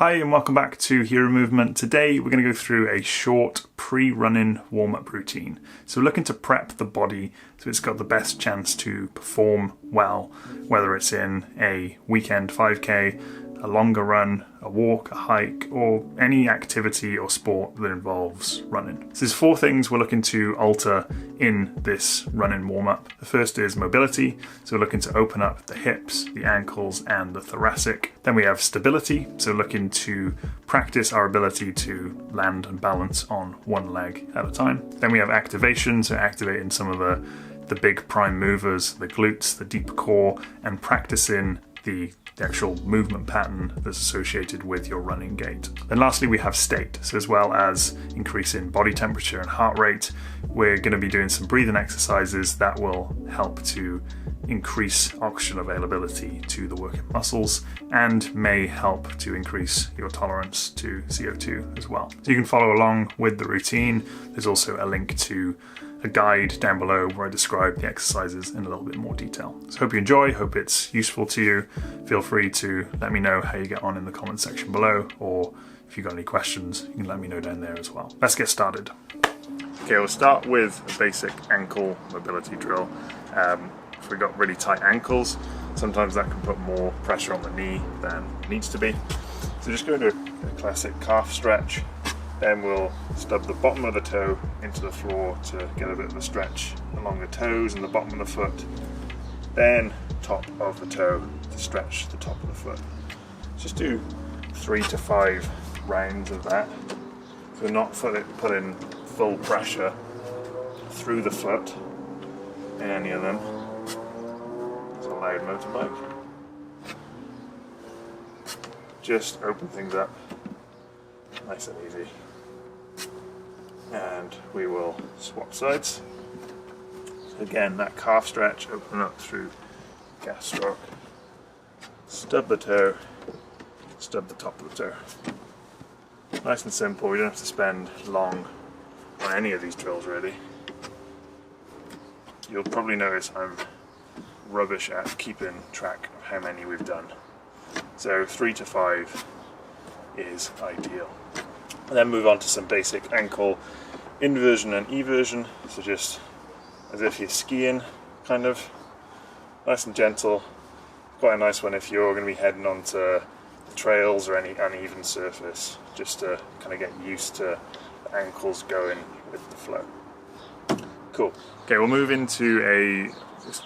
Hi and welcome back to Hero Movement. Today we're going to go through a short pre-running warm-up routine. So we're looking to prep the body so it's got the best chance to perform well, whether it's in a weekend 5K, a longer run, a walk, a hike, or any activity or sport that involves running. So there's 4 things we're looking to alter in this running warm-up. The first is mobility, so we're looking to open up the hips, the ankles, and the thoracic. Then we have stability, so looking to practice our ability to land and balance on one leg at a time. Then we have activation, so activating some of the big prime movers, the glutes, the deep core, and practicing the actual movement pattern that's associated with your running gait. Then lastly we have state, so as well as increasing body temperature and heart rate, we're going to be doing some breathing exercises that will help to increase oxygen availability to the working muscles and may help to increase your tolerance to CO2 as well. So you can follow along with the routine. There's also a link to a guide down below where I describe the exercises in a little bit more detail. So hope you enjoy, hope it's useful to you. Feel free to let me know how you get on in the comment section below, or if you've got any questions, you can let me know down there as well. Let's get started. Okay, we'll start with a basic ankle mobility drill. If we've got really tight ankles, sometimes that can put more pressure on the knee than it needs to be. So just go into a classic calf stretch. Then we'll stub the bottom of the toe into the floor to get a bit of a stretch along the toes and the bottom of the foot. Then top of the toe to stretch the top of the foot. Just do 3 to 5 rounds of that. So not putting full pressure through the foot in any of them. It's a loud motorbike. Just open things up nice and easy. And we will swap sides. Again, that calf stretch, open up through gastroc, stub the toe, stub the top of the toe. Nice and simple, we don't have to spend long on any of these drills really. You'll probably notice I'm rubbish at keeping track of how many we've done. So 3 to 5 is ideal. And then move on to some basic ankle inversion and eversion, so just as if you're skiing, kind of nice and gentle. Quite a nice one if you're going to be heading onto the trails or any uneven surface, just to kind of get used to the ankles going with the flow. Cool. Okay, we'll move into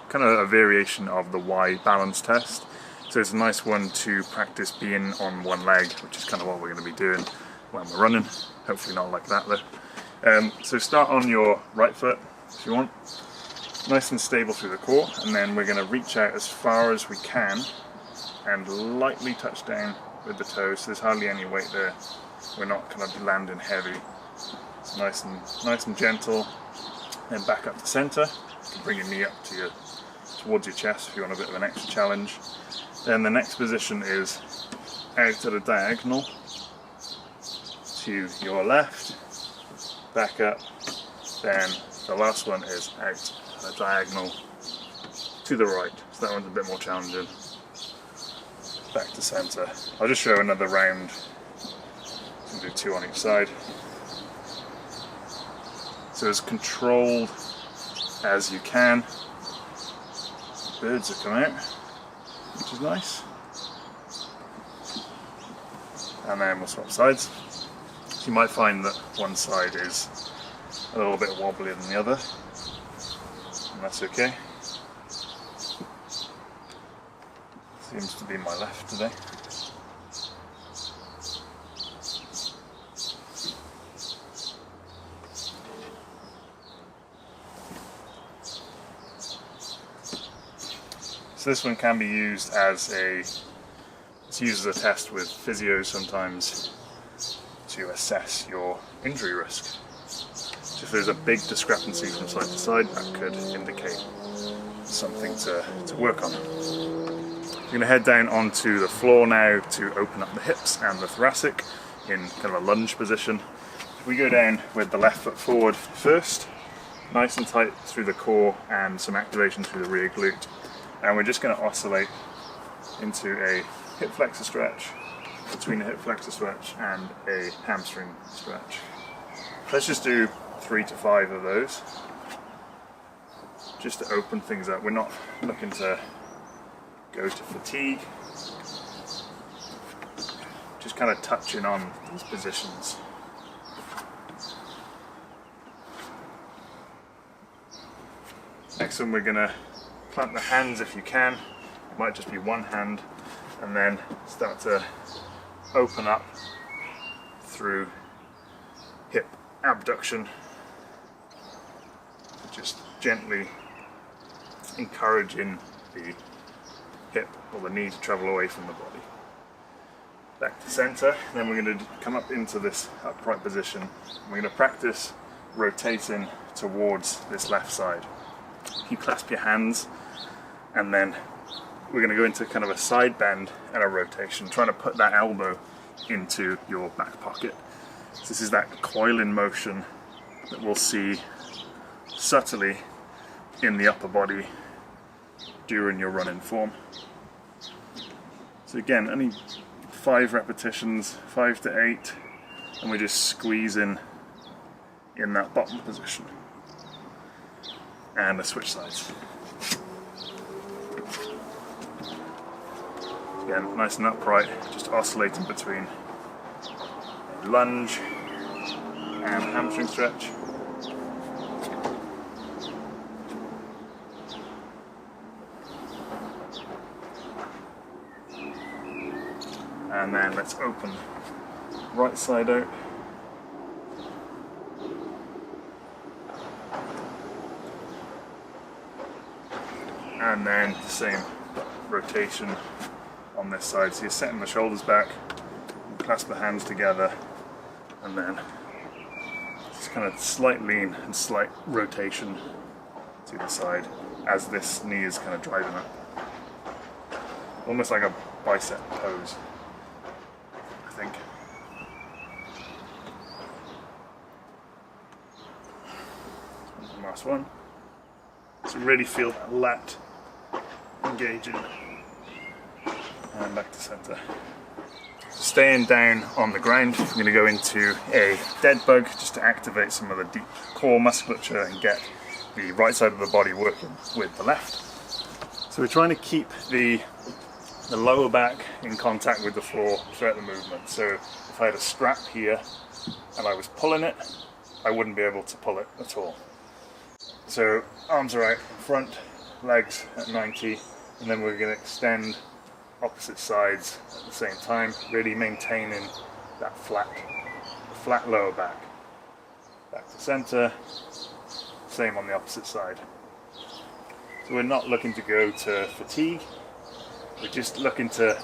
kind of a variation of the Y balance test. So it's a nice one to practice being on one leg, which is kind of what we're going to be doing when we're running. Hopefully not like that though. So start on your right foot if you want, nice and stable through the core, and then we're going to reach out as far as we can and lightly touch down with the toes, so there's hardly any weight there. We're not kind of landing heavy. It's nice and gentle. Then back up to center. You can bring your knee up towards your chest if you want a bit of an extra challenge. Then the next position is out at a diagonal to your left, back up, then the last one is out at a diagonal to the right, so that one's a bit more challenging. Back to center. I'll just show another round, so do 2 on each side. So as controlled as you can. Birds have come out, which is nice. And then we'll swap sides. So you might find that one side is a little bit wobblier than the other, and that's okay. Seems to be my left today. So this one can be used as it's used as a test with physios sometimes to assess your injury risk. So if there's a big discrepancy from side to side, that could indicate something to work on. We're going to head down onto the floor now to open up the hips and the thoracic in kind of a lunge position. We go down with the left foot forward first, nice and tight through the core and some activation through the rear glute. And we're just going to oscillate into a hip flexor stretch, between a hip flexor stretch and a hamstring stretch. Let's just do 3 to 5 of those, just to open things up. We're not looking to go to fatigue, just kind of touching on these positions. Next one, we're going to plant the hands if you can. It might just be one hand, and then start to open up through hip abduction, just gently encouraging the hip or the knee to travel away from the body. Back to center, then we're going to come up into this upright position. We're going to practice rotating towards this left side. You clasp your hands, and then we're going to go into kind of a side bend and a rotation, trying to put that elbow into your back pocket. So this is that coiling motion that we'll see subtly in the upper body during your running form. So again, only 5 repetitions, 5 to 8, and we're just squeezing in that bottom position. And the switch sides. Again, nice and upright, just oscillating between a lunge and hamstring stretch. And then let's open right side out. And then the same rotation on this side. So you're setting the shoulders back, clasp the hands together, and then just kind of slight lean and slight rotation to the side as this knee is kind of driving up. Almost like a bicep pose, I think. Last one. So really feel that lat engaging, and back to center. Staying down on the ground, we're going to go into a dead bug just to activate some of the deep core musculature and get the right side of the body working with the left. So we're trying to keep the lower back in contact with the floor throughout the movement. So if I had a strap here and I was pulling it, I wouldn't be able to pull it at all. So arms are out in front, legs at 90, and then we're going to extend opposite sides at the same time, really maintaining that flat lower back. Back to center, same on the opposite side. So we're not looking to go to fatigue, we're just looking to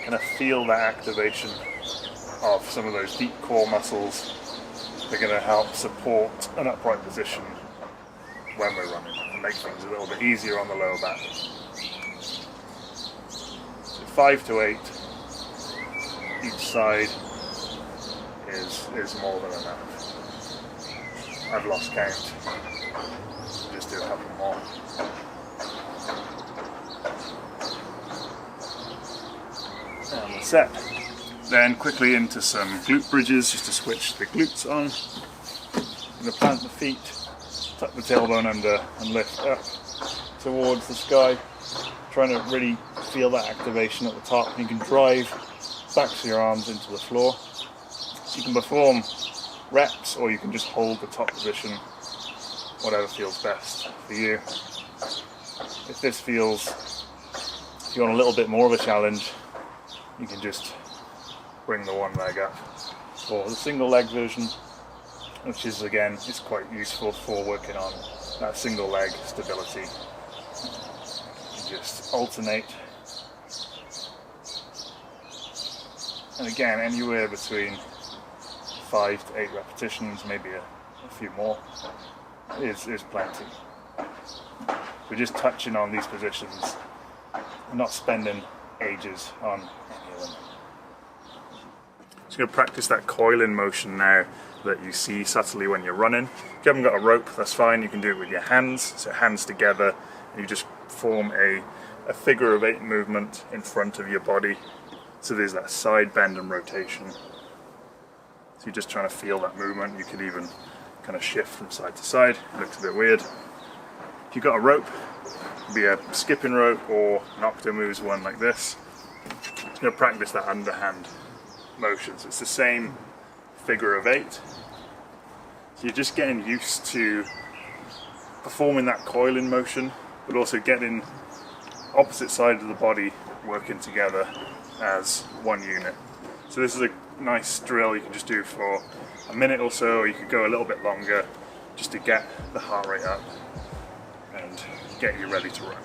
kind of feel that activation of some of those deep core muscles. They're going to help support an upright position when we're running and make things a little bit easier on the lower back. So 5 to 8 each side is more than enough. I've lost count. Just do a couple more. And we're set. Then quickly into some glute bridges just to switch the glutes on. I'm going to plant the feet, tuck the tailbone under and lift up towards the sky, trying to really feel that activation at the top. You can drive backs of your arms into the floor. You can perform reps or you can just hold the top position, whatever feels best for you. If this feels, if you want a little bit more of a challenge, you can just bring the one leg up, or the single leg version, which is again is quite useful for working on that single leg stability. You just alternate, and again anywhere between 5 to 8 repetitions, maybe a few more, is plenty. We're just touching on these positions, not spending ages on any of them. Just going to practice that coiling motion now that you see subtly when you're running. If you haven't got a rope, that's fine, you can do it with your hands, so hands together, and you just form a figure of 8 movement in front of your body, So there's that side bend and rotation. So you're just trying to feel that movement. You could even kind of shift from side to side. It looks a bit weird. If you've got a rope, it could be a skipping rope or an octo-moves one like this. Just going to practice that underhand motion. So it's the same figure of 8. So you're just getting used to performing that coiling motion, but also getting opposite sides of the body working together as one unit. So this is a nice drill you can just do for a minute or so, or you could go a little bit longer just to get the heart rate up and get you ready to run.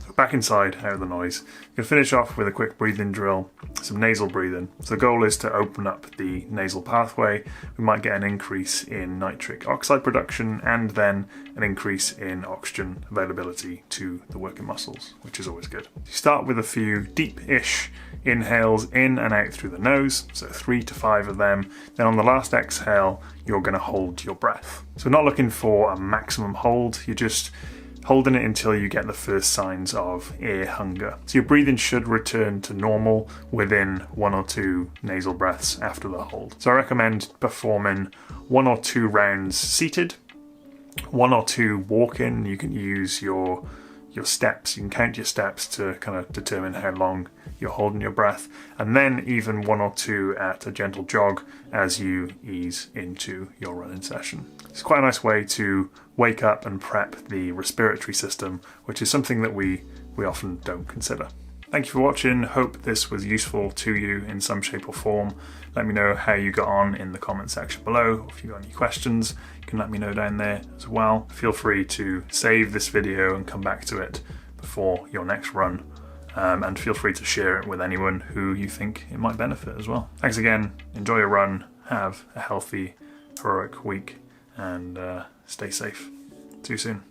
So back inside, out of the noise, I'm going to finish off with a quick breathing drill, some nasal breathing. So the goal is to open up the nasal pathway. We might get an increase in nitric oxide production and then an increase in oxygen availability to the working muscles, which is always good. You start with a few deep-ish inhales in and out through the nose, so 3 to 5 of them. Then on the last exhale, you're going to hold your breath. So we're not looking for a maximum hold, you're just holding it until you get the first signs of air hunger. So your breathing should return to normal within 1 or 2 nasal breaths after the hold. So I recommend performing 1 or 2 rounds seated, 1 or 2 walking. You can use your steps, you can count your steps to kind of determine how long you're holding your breath, and then even 1 or 2 at a gentle jog as you ease into your running session. It's quite a nice way to wake up and prep the respiratory system, which is something that we often don't consider. Thank you for watching. Hope this was useful to you in some shape or form. Let me know how you got on in the comment section below. If you've got any questions, you can let me know down there as well. Feel free to save this video and come back to it before your next run. And feel free to share it with anyone who you think it might benefit as well. Thanks again. Enjoy your run. Have a healthy, heroic week and stay safe. See you soon.